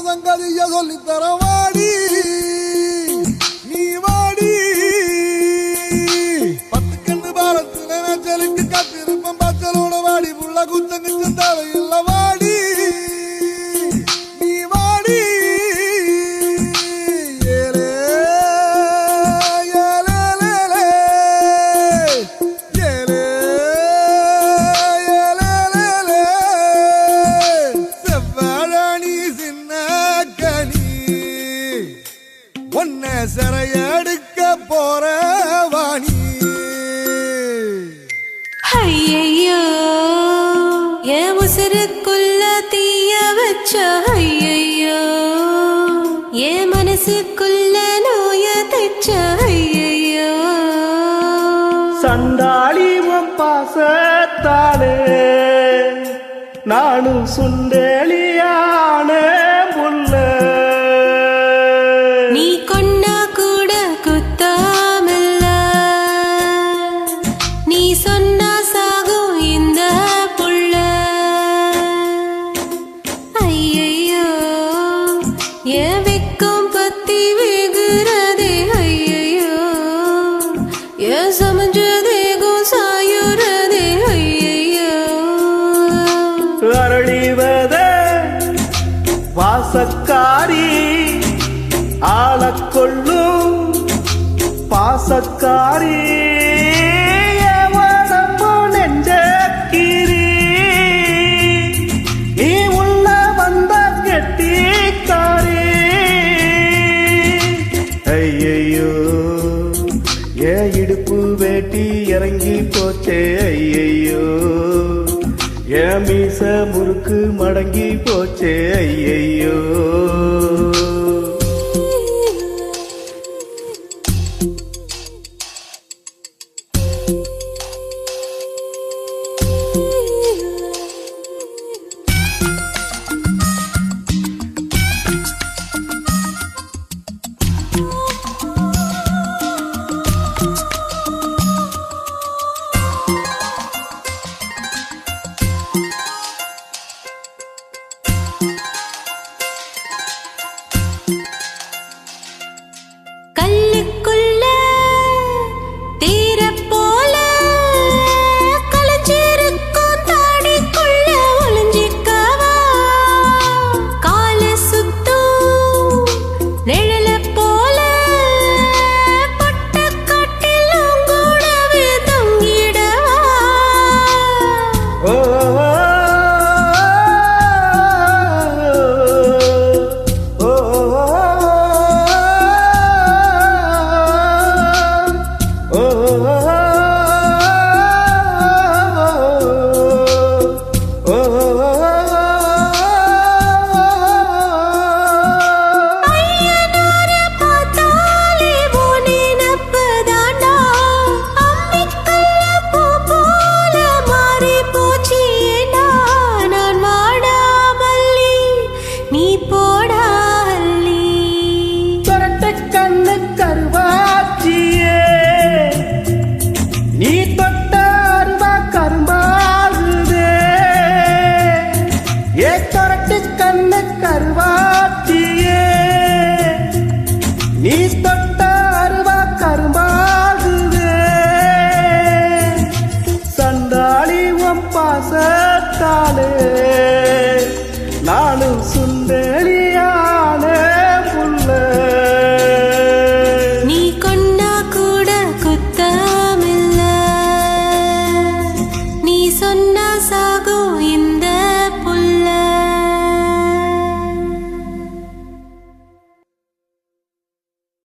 சங்கதிய சொல்லித்தர வாடி நீ வாடி பத்து கண்டு பாலத்துல மேச்சலுக்கு காத்திருப்பம் பச்சலோட வாடி புள்ள குத்தங்கு சந்தாவை இல்ல வாடி நீ வாடி ஏலே ஏலே ஏலே ஏலே செவ்வாழாணி சின்ன உன்னை சிறையெடுக்க போற வாணி ஐயையோ என் உசுருக்குள்ள தீய வச்ச ஐயையோ என் மனசுக்குள்ள நோய தைச்ச ஐயையோ சண்டாளி உன் பாசத்தாலே நானும் சுண்டேலியான புள்ள வாசக்காரி ஆளக்கொள்ளும் பாசக்காரி எவனப்போ நெஞ்சக்கீரி நீ உள்ள வந்த கெட்டிக்காரி ஐயையோ ஏன் இடுப்பு வேட்டி இறங்கி போச்சே ஐயையோ என் மீச முறுக்கு மடங்கி போச்சே ஐயையோ பாசத்தாலே நானும் சுண்டேலியான புள்ள நீ கொண்டா கூட குத்தமில்ல நீ சொன்னா சாகும்